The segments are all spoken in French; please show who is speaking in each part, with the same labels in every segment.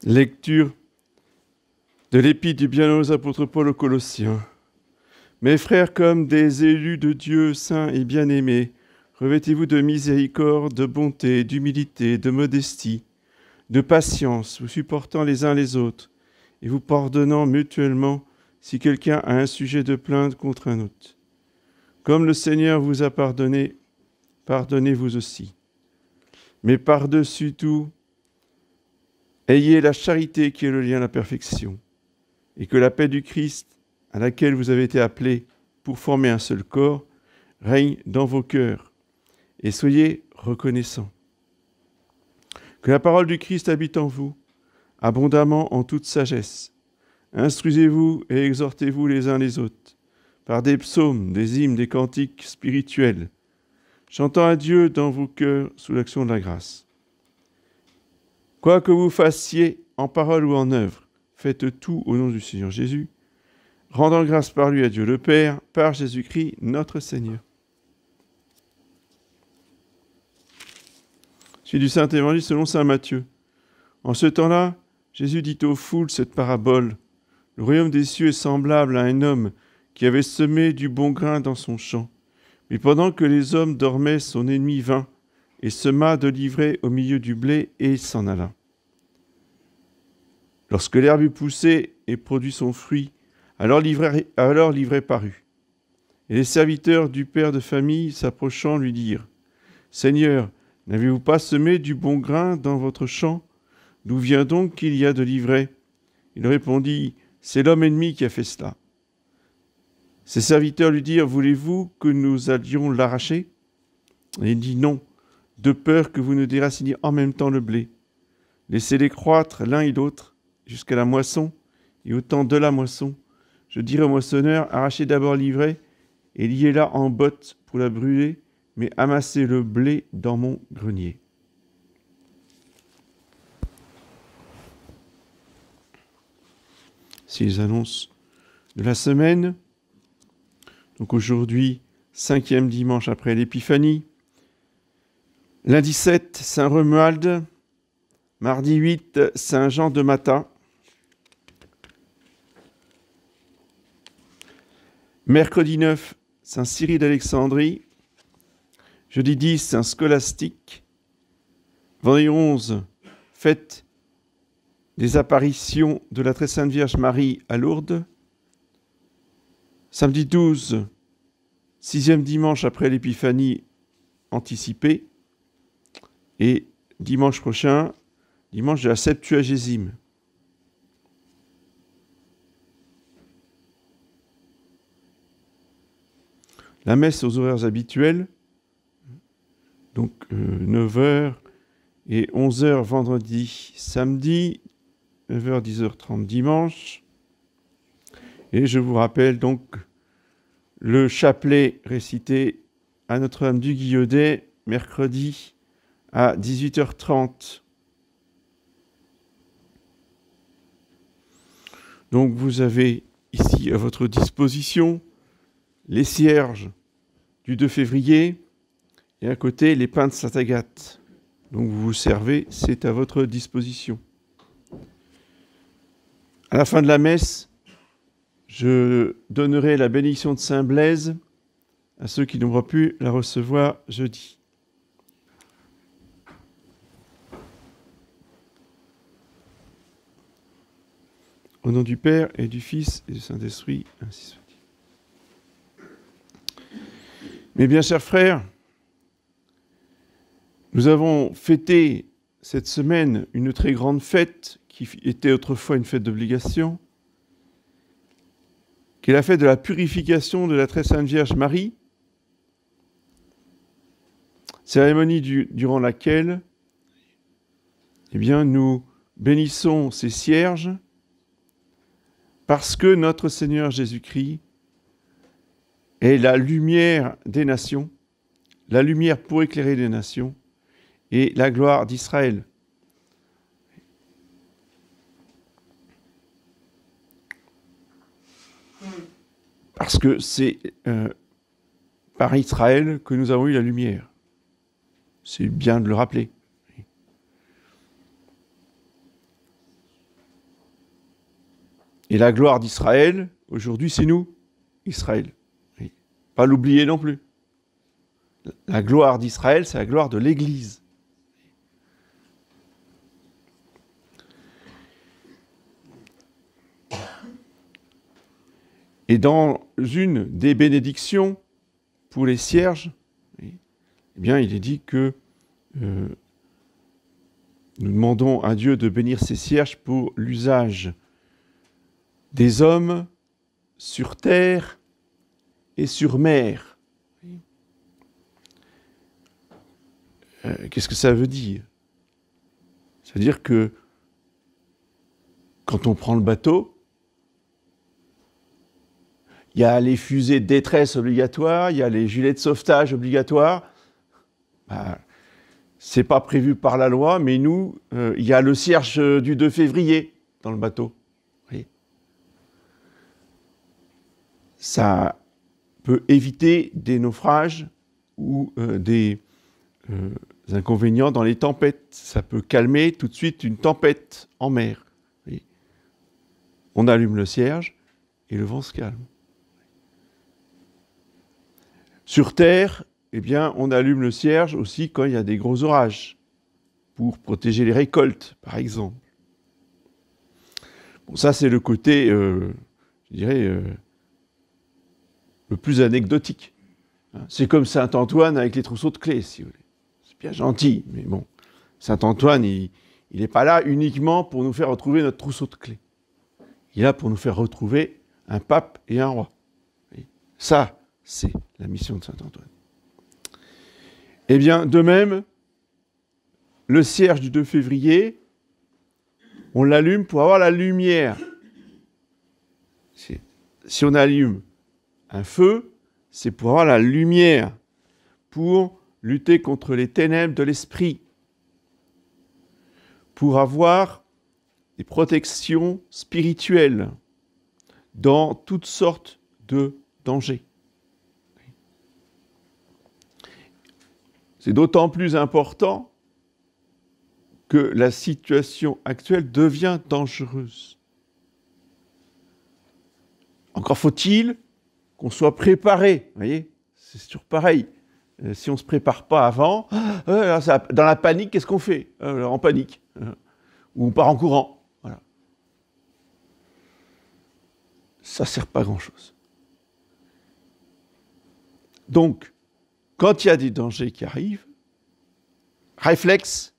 Speaker 1: Lecture de l'épître du bienheureux apôtre Paul aux Colossiens. Mes frères, comme des élus de Dieu saints et bien-aimés, revêtez-vous de miséricorde, de bonté, d'humilité, de modestie, de patience, vous supportant les uns les autres, et vous pardonnant mutuellement si quelqu'un a un sujet de plainte contre un autre. Comme le Seigneur vous a pardonné, pardonnez-vous aussi. Mais par-dessus tout, ayez la charité qui est le lien à la perfection, et que la paix du Christ, à laquelle vous avez été appelés pour former un seul corps, règne dans vos cœurs, et soyez reconnaissants. Que la parole du Christ habite en vous, abondamment en toute sagesse. Instruisez-vous et exhortez-vous les uns les autres, par des psaumes, des hymnes, des cantiques spirituels, chantant à Dieu dans vos cœurs sous l'action de la grâce. Quoi que vous fassiez en parole ou en œuvre, faites tout au nom du Seigneur Jésus, rendant grâce par lui à Dieu le Père, par Jésus-Christ notre Seigneur. C'est du Saint-Évangile selon saint Matthieu. En ce temps-là, Jésus dit aux foules cette parabole. Le royaume des cieux est semblable à un homme qui avait semé du bon grain dans son champ. Mais pendant que les hommes dormaient, son ennemi vint et sema de l'ivraie au milieu du blé et s'en alla. Lorsque l'herbe eut poussé et produit son fruit, alors l'ivraie parut. Et les serviteurs du père de famille, s'approchant, lui dirent : Seigneur, n'avez-vous pas semé du bon grain dans votre champ ? D'où vient donc qu'il y a de l'ivraie ? Il répondit : C'est l'homme ennemi qui a fait cela. Ses serviteurs lui dirent : Voulez-vous que nous allions l'arracher ? Et il dit : Non, de peur que vous ne déraciniez en même temps le blé. Laissez-les croître l'un et l'autre jusqu'à la moisson, et au temps de la moisson, je dirai au moissonneur : Arrachez d'abord l'ivraie et liez-la en bottes pour la brûler, mais amassez le blé dans mon grenier. C'est les annonces de la semaine. Donc aujourd'hui, 5e dimanche après l'Épiphanie. Lundi 7, Saint Romuald. Mardi 8, Saint Jean de Matha. Mercredi 9, Saint Cyril d'Alexandrie. Jeudi 10, Saint Scolastique. Vendredi 11, fête des apparitions de la Très Sainte Vierge Marie à Lourdes. Samedi 12, 6e dimanche après l'Épiphanie anticipée. Et dimanche prochain, dimanche de la Septuagésime. La messe aux horaires habituels, donc 9h et 11h vendredi, samedi, 9h, 10h30 dimanche. Et je vous rappelle donc le chapelet récité à Notre-Dame du Guillaudet, mercredi à 18h30. Donc vous avez ici à votre disposition les cierges du 2 février et à côté les pains de Sainte-Agathe. Donc vous vous servez, c'est à votre disposition. À la fin de la messe, je donnerai la bénédiction de Saint Blaise à ceux qui n'auront pu la recevoir jeudi. Au nom du Père et du Fils et du Saint-Esprit, ainsi soit-il. Mes bien chers frères, nous avons fêté cette semaine une très grande fête qui était autrefois une fête d'obligation, qui est la fête de la purification de la Très Sainte Vierge Marie, cérémonie durant laquelle nous bénissons ces cierges parce que notre Seigneur Jésus-Christ est la lumière des nations, la lumière pour éclairer les nations et la gloire d'Israël. Parce que c'est par Israël que nous avons eu la lumière. C'est bien de le rappeler. Et la gloire d'Israël, aujourd'hui, c'est nous, Israël. Oui. Pas l'oublier non plus. La gloire d'Israël, c'est la gloire de l'Église. Et dans une des bénédictions pour les cierges, eh bien, il est dit que nous demandons à Dieu de bénir ces cierges pour l'usage des hommes sur terre et sur mer. Qu'est-ce que ça veut dire? Ça veut dire que quand on prend le bateau, il y a les fusées de détresse obligatoires, il y a les gilets de sauvetage obligatoires. C'est pas prévu par la loi, mais nous, il y a le cierge du 2 février dans le bateau. Oui. Ça peut éviter des naufrages ou des inconvénients dans les tempêtes. Ça peut calmer tout de suite une tempête en mer. Oui. On allume le cierge et le vent se calme. Sur terre, eh bien, on allume le cierge aussi quand il y a des gros orages, pour protéger les récoltes, par exemple. Bon, ça, c'est le côté, je dirais, le plus anecdotique. C'est comme Saint-Antoine avec les trousseaux de clés, si vous voulez. C'est bien gentil, mais bon, Saint-Antoine, il n'est pas là uniquement pour nous faire retrouver notre trousseau de clés. Il est là pour nous faire retrouver un pape et un roi. Et ça, c'est la mission de Saint-Antoine. Eh bien, de même, le cierge du 2 février, on l'allume pour avoir la lumière. Si on allume un feu, c'est pour avoir la lumière, pour lutter contre les ténèbres de l'esprit, pour avoir des protections spirituelles dans toutes sortes de dangers. C'est d'autant plus important que la situation actuelle devient dangereuse. Encore faut-il qu'on soit préparé. Vous voyez, c'est toujours pareil. Si on ne se prépare pas avant, dans la panique, qu'est-ce qu'on fait? En panique. Ou on part en courant. Voilà. Ça ne sert pas à grand-chose. Donc, quand il y a des dangers qui arrivent, réflexe,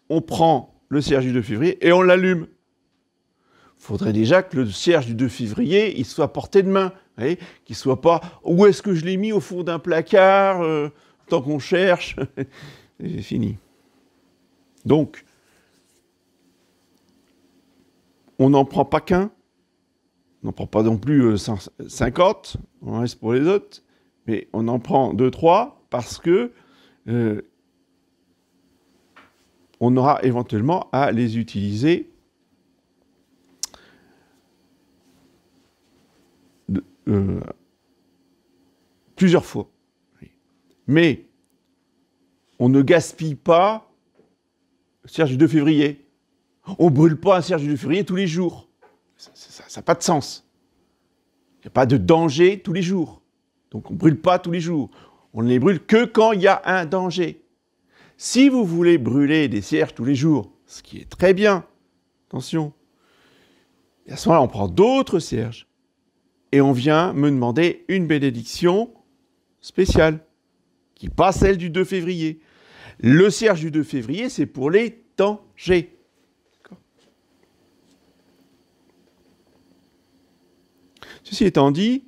Speaker 1: on prend le cierge du 2 février et on l'allume. Il faudrait déjà que le cierge du 2 février, il soit à portée de main, qu'il ne soit pas « où est-ce que je l'ai mis au fond d'un placard tant qu'on cherche ?» C'est fini. Donc, on n'en prend pas qu'un, on n'en prend pas non plus 50, on reste pour les autres, mais on en prend 2, 3, parce que on aura éventuellement à les utiliser plusieurs fois. Mais on ne gaspille pas le cierge du 2 février. On ne brûle pas un cierge du 2 février tous les jours. Ça n'a pas de sens. Il n'y a pas de danger tous les jours. Donc on ne brûle pas tous les jours. On ne les brûle que quand il y a un danger. Si vous voulez brûler des cierges tous les jours, ce qui est très bien, attention, et à ce moment-là, on prend d'autres cierges et on vient me demander une bénédiction spéciale, qui n'est pas celle du 2 février. Le cierge du 2 février, c'est pour les dangers. Ceci étant dit,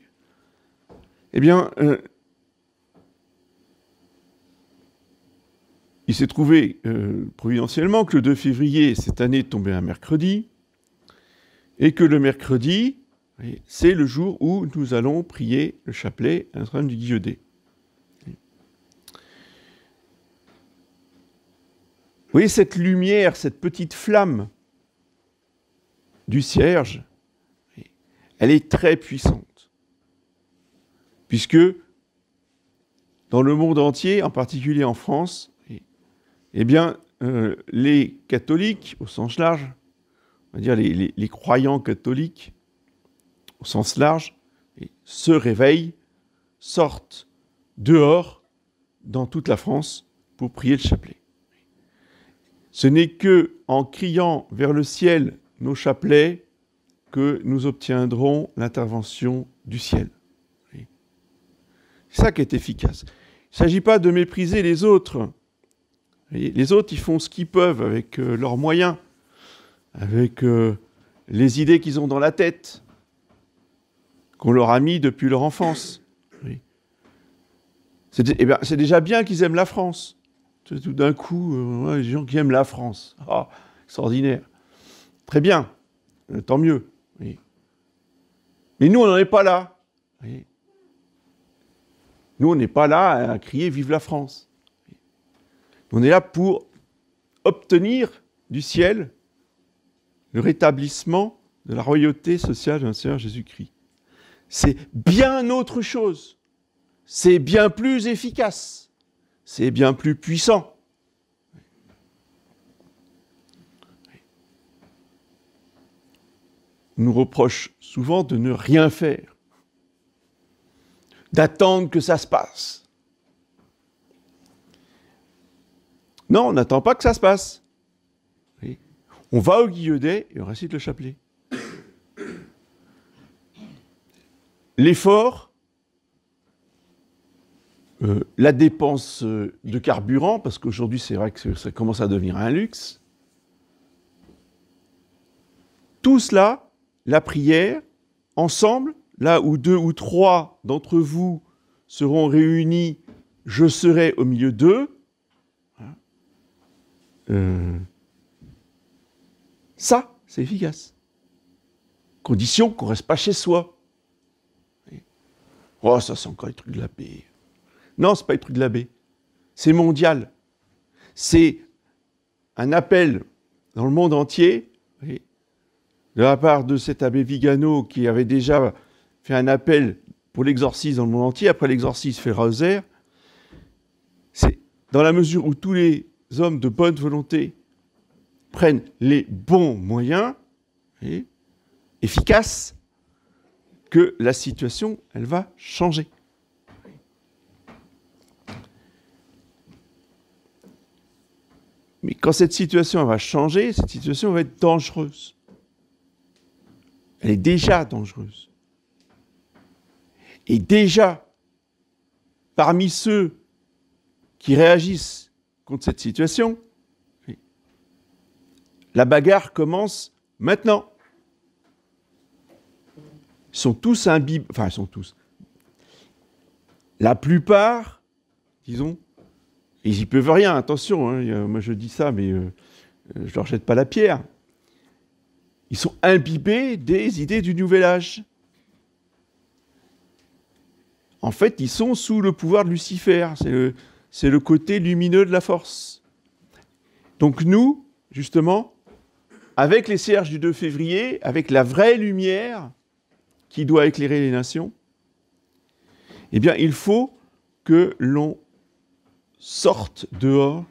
Speaker 1: eh bien, il s'est trouvé providentiellement que le 2 février, cette année, tombait un mercredi, et que le mercredi, c'est le jour où nous allons prier le chapelet à Notre-Dame du Guillodet. Vous voyez cette lumière, cette petite flamme du cierge, elle est très puissante, puisque dans le monde entier, en particulier en France, eh bien, les catholiques, au sens large, on va dire les croyants catholiques, au sens large, se réveillent, sortent dehors dans toute la France pour prier le chapelet. Ce n'est que en criant vers le ciel nos chapelets que nous obtiendrons l'intervention du ciel. C'est ça qui est efficace. Il ne s'agit pas de mépriser les autres. Les autres, ils font ce qu'ils peuvent avec leurs moyens, avec les idées qu'ils ont dans la tête, qu'on leur a mis depuis leur enfance. C'est déjà bien qu'ils aiment la France. Tout d'un coup, les gens qui aiment la France. Ah, extraordinaire. Très bien, tant mieux. Oui. Mais nous, on n'en est pas là. Oui. Nous, on n'est pas là à crier « Vive la France ». On est là pour obtenir du ciel le rétablissement de la royauté sociale de notre Seigneur Jésus-Christ. C'est bien autre chose. C'est bien plus efficace. C'est bien plus puissant. On nous reproche souvent de ne rien faire, d'attendre que ça se passe. Non, on n'attend pas que ça se passe. Oui. On va au Guillaudet et on récite le chapelet. L'effort, la dépense de carburant, parce qu'aujourd'hui c'est vrai que ça commence à devenir un luxe, tout cela, la prière, ensemble, là où 2 ou 3 d'entre vous seront réunis, je serai au milieu d'eux. Ça, c'est efficace. Condition qu'on ne reste pas chez soi. Oh, ça, c'est encore les trucs de l'abbé. Non, ce n'est pas les trucs de l'abbé. C'est mondial. C'est un appel dans le monde entier, de la part de cet abbé Vigano qui avait déjà fait un appel pour l'exorcisme dans le monde entier. Après l'exorcisme, fait le rosaire. C'est dans la mesure où tous les hommes de bonne volonté prennent les bons moyens, efficaces, que la situation, elle va changer. Mais quand cette situation elle va changer, cette situation va être dangereuse. Elle est déjà dangereuse. Et déjà, parmi ceux qui réagissent contre cette situation, la bagarre commence maintenant. Ils sont tous imbibés, enfin ils sont tous. La plupart, disons, ils n'y peuvent rien, attention, hein, moi je dis ça, mais je ne leur jette pas la pierre. Ils sont imbibés des idées du Nouvel Âge. En fait, ils sont sous le pouvoir de Lucifer. C'est le côté lumineux de la force. Donc nous, justement, avec les cierges du 2 février, avec la vraie lumière qui doit éclairer les nations, eh bien, il faut que l'on sorte dehors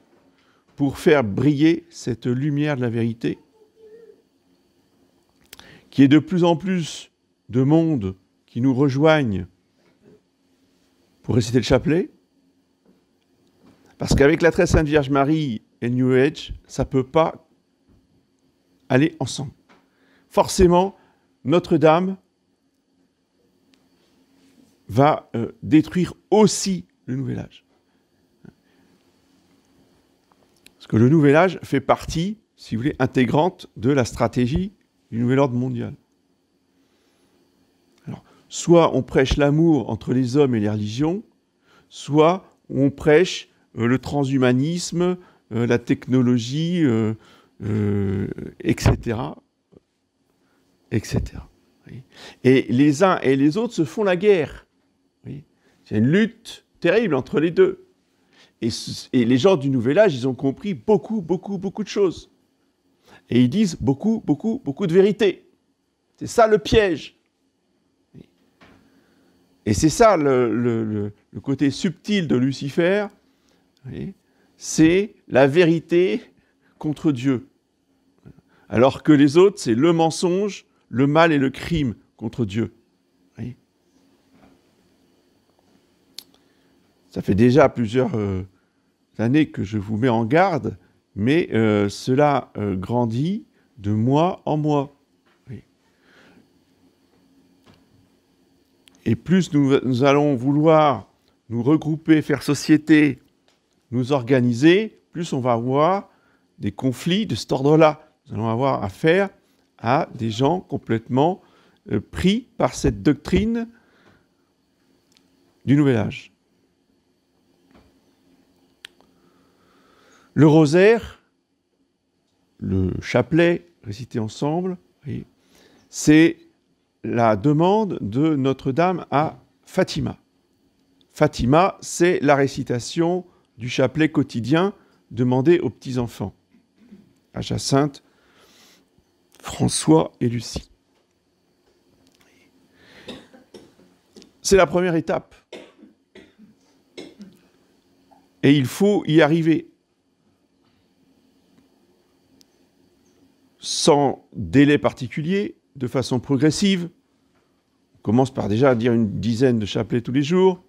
Speaker 1: pour faire briller cette lumière de la vérité, qu'il y ait de plus en plus de monde qui nous rejoignent pour réciter le chapelet, parce qu'avec la très sainte Vierge Marie et le New Age, ça ne peut pas aller ensemble. Forcément, Notre-Dame va détruire aussi le Nouvel Âge. Parce que le Nouvel Âge fait partie, si vous voulez, intégrante de la stratégie du Nouvel Ordre mondial. Alors, soit on prêche l'amour entre les hommes et les religions, soit on prêche le transhumanisme, la technologie, etc. etc. Et les uns et les autres se font la guerre. C'est une lutte terrible entre les deux. Et les gens du Nouvel Âge, ils ont compris beaucoup de choses. Et ils disent beaucoup de vérités. C'est ça le piège. Et c'est ça le côté subtil de Lucifer, c'est la vérité contre Dieu. Alors que les autres, c'est le mensonge, le mal et le crime contre Dieu. Ça fait déjà plusieurs années que je vous mets en garde, mais cela grandit de mois en mois. Oui. Et plus nous allons vouloir nous regrouper, faire société, nous organiser, plus on va avoir des conflits de cet ordre-là. Nous allons avoir affaire à des gens complètement pris par cette doctrine du Nouvel Âge. Le rosaire, le chapelet récité ensemble, c'est la demande de Notre-Dame à Fatima. Fatima, c'est la récitation du chapelet quotidien demandé aux petits-enfants, à Jacinthe, François et Lucie. C'est la première étape. Et il faut y arriver. Sans délai particulier, de façon progressive. On commence par déjà dire une dizaine de chapelets tous les jours.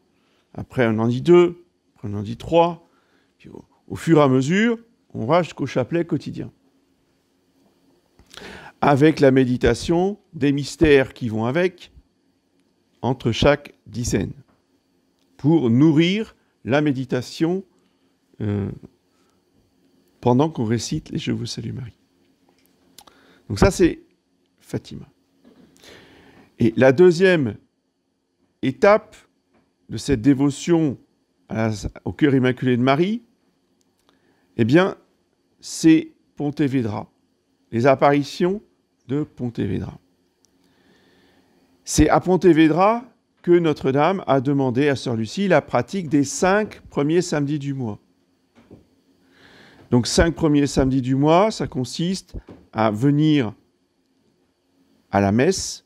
Speaker 1: Après, on en dit 2. Après, on en dit 3. Puis, au fur et à mesure, on va jusqu'au chapelet quotidien. Avec la méditation des mystères qui vont avec, entre chaque dizaine, pour nourrir la méditation pendant qu'on récite les Je vous salue Marie. Donc ça, c'est Fatima. Et la deuxième étape de cette dévotion au cœur immaculé de Marie, eh bien, c'est Pontevedra, les apparitions de Pontevedra. C'est à Pontevedra que Notre-Dame a demandé à Sœur Lucie la pratique des 5 premiers samedis du mois. Donc 5 premiers samedis du mois, ça consiste à venir à la messe.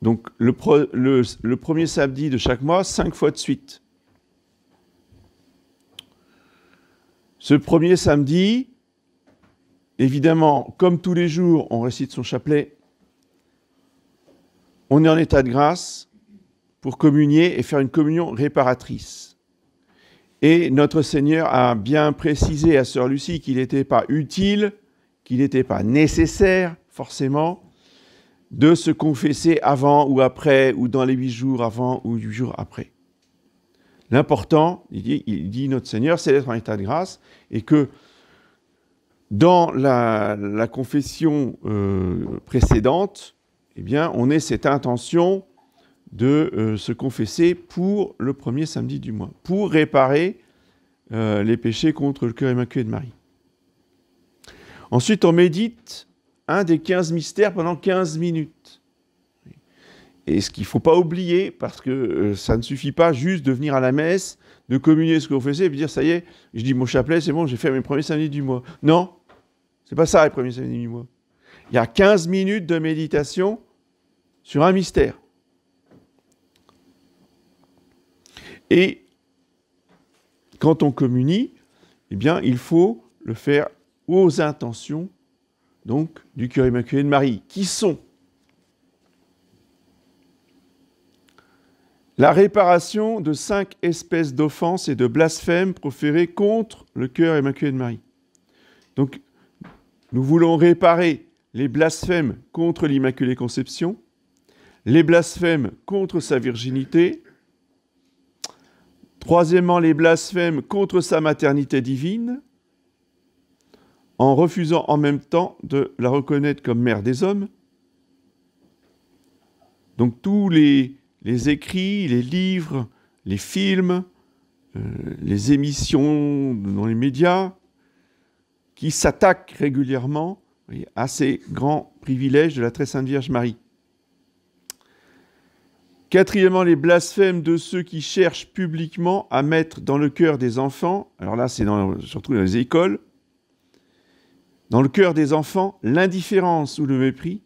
Speaker 1: Donc le premier samedi de chaque mois, 5 fois de suite. Ce premier samedi, évidemment, comme tous les jours, on récite son chapelet. On est en état de grâce pour communier et faire une communion réparatrice. Et notre Seigneur a bien précisé à Sœur Lucie qu'il n'était pas utile, qu'il n'était pas nécessaire, forcément, de se confesser avant ou après, ou dans les 8 jours avant ou 8 jours après. L'important, il dit notre Seigneur, c'est d'être en état de grâce, et que dans la confession précédente, eh bien, on ait cette intention de se confesser pour le premier samedi du mois, pour réparer les péchés contre le cœur immaculé de Marie. Ensuite, on médite un des 15 mystères pendant 15 minutes. Et ce qu'il ne faut pas oublier, parce que ça ne suffit pas juste de venir à la messe, de communier ce que vous faites et de dire, ça y est, je dis mon chapelet, c'est bon, j'ai fait mes premiers samedis du mois. Non, c'est pas ça les premiers samedis du mois. Il y a 15 minutes de méditation sur un mystère. Et quand on communie, eh bien, il faut le faire aux intentions donc, du cœur immaculé de Marie, qui sont la réparation de 5 espèces d'offenses et de blasphèmes proférés contre le cœur immaculé de Marie. Donc, nous voulons réparer les blasphèmes contre l'Immaculée Conception, les blasphèmes contre sa virginité, troisièmement, les blasphèmes contre sa maternité divine, en refusant en même temps de la reconnaître comme mère des hommes. Donc tous les écrits, les livres, les films, les émissions dans les médias, qui s'attaquent régulièrement à ces grands privilèges de la très sainte Vierge Marie. Quatrièmement, les blasphèmes de ceux qui cherchent publiquement à mettre dans le cœur des enfants, alors là c'est surtout dans les écoles, dans le cœur des enfants, l'indifférence ou le mépris,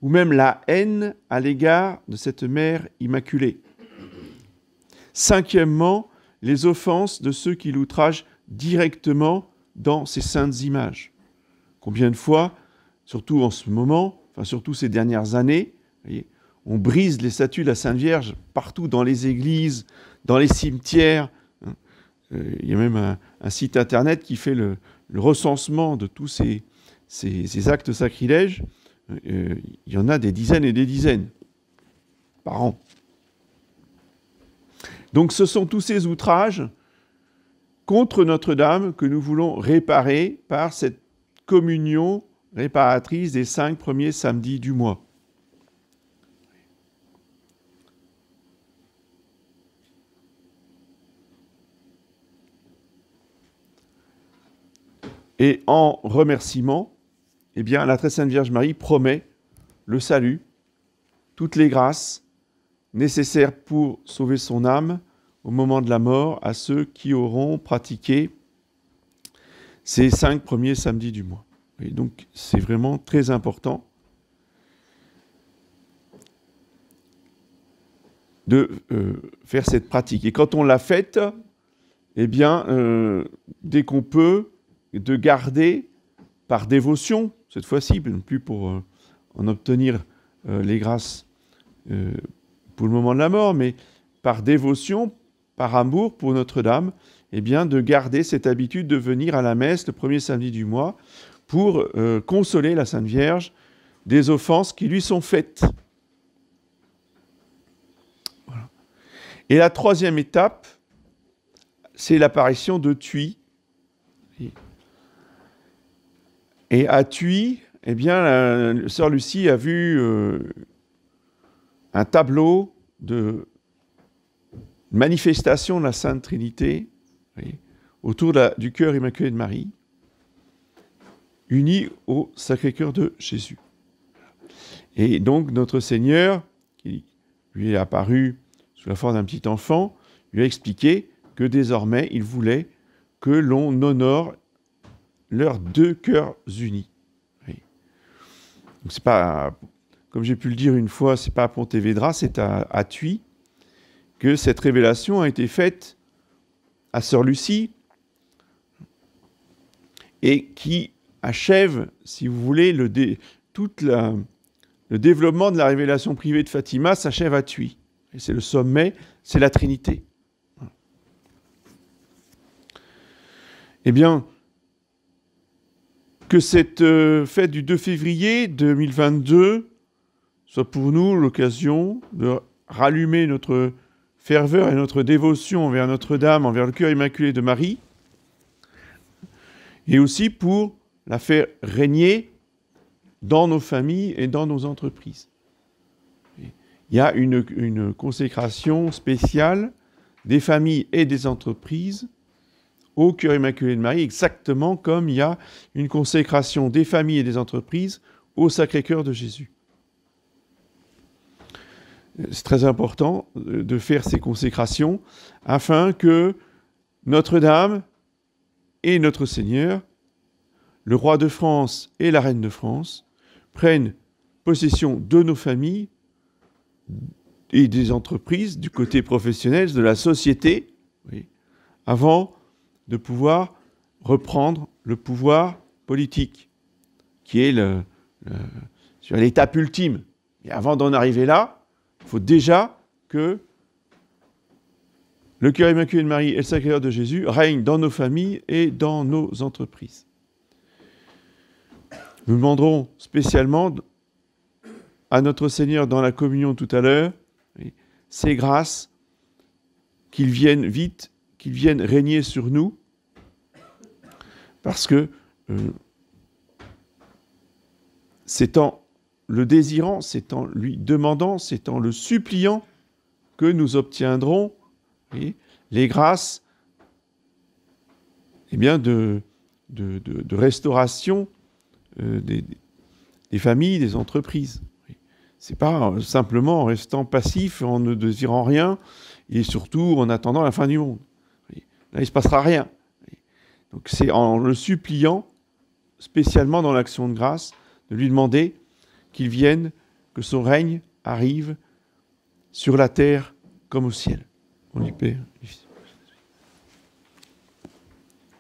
Speaker 1: ou même la haine à l'égard de cette mère immaculée. Cinquièmement, les offenses de ceux qui l'outragent directement dans ces saintes images. Combien de fois, surtout en ce moment, enfin surtout ces dernières années, vous voyez, on brise les statues de la Sainte Vierge partout dans les églises, dans les cimetières. Il y a même un site internet qui fait le recensement de tous ces actes sacrilèges. Il y en a des dizaines et des dizaines par an. Donc ce sont tous ces outrages contre Notre-Dame que nous voulons réparer par cette communion réparatrice des 5 premiers samedis du mois. Et en remerciement, eh bien, la Très Sainte Vierge Marie promet le salut, toutes les grâces nécessaires pour sauver son âme au moment de la mort à ceux qui auront pratiqué ces 5 premiers samedis du mois. Et donc, c'est vraiment très important de faire cette pratique. Et quand on l'a faite, eh bien, dès qu'on peut, de garder par dévotion, cette fois-ci, non plus pour en obtenir les grâces pour le moment de la mort, mais par dévotion, par amour pour Notre-Dame, eh bien, de garder cette habitude de venir à la messe le premier samedi du mois pour consoler la Sainte Vierge des offenses qui lui sont faites. Voilà. Et la troisième étape, c'est l'apparition de Thuy. Et à Thuy, eh bien, sœur Lucie a vu un tableau de manifestation de la Sainte Trinité autour du cœur immaculé de Marie, uni au Sacré-Cœur de Jésus. Et donc notre Seigneur, qui lui est apparu sous la forme d'un petit enfant, lui a expliqué que désormais il voulait que l'on honore leurs 2 cœurs unis. Oui. Donc c'est pas, comme j'ai pu le dire une fois, c'est pas à Pontevedra, c'est à Thuy que cette révélation a été faite à sœur Lucie et qui achève, si vous voulez, le développement de la révélation privée de Fatima s'achève à Thuy. Et c'est le sommet, c'est la Trinité. Eh bien, que cette fête du 2 février 2022 soit pour nous l'occasion de rallumer notre ferveur et notre dévotion envers Notre-Dame, envers le cœur immaculé de Marie, et aussi pour la faire régner dans nos familles et dans nos entreprises. Il y a une consécration spéciale des familles et des entreprises au cœur immaculé de Marie, exactement comme il y a une consécration des familles et des entreprises au Sacré-Cœur de Jésus. C'est très important de faire ces consécrations afin que Notre-Dame et notre Seigneur, le roi de France et la reine de France, prennent possession de nos familles et des entreprises, du côté professionnel, de la société, oui, avant de pouvoir reprendre le pouvoir politique, qui est l'étape ultime. Et avant d'en arriver là, il faut déjà que le cœur immaculé de Marie et le Sacré-Cœur de Jésus règnent dans nos familles et dans nos entreprises. Nous demanderons spécialement à notre Seigneur dans la communion tout à l'heure, ces grâces, qu'ils viennent vite, qu'ils viennent régner sur nous, parce que c'est en le désirant, c'est en lui demandant, c'est en le suppliant que nous obtiendrons les grâces de restauration des familles, des entreprises. C'est pas simplement en restant passif, en ne désirant rien, et surtout en attendant la fin du monde. Là, il ne se passera rien. Donc c'est en le suppliant, spécialement dans l'action de grâce, de lui demander qu'il vienne, que son règne arrive sur la terre comme au ciel. Au nom du Père, du Fils.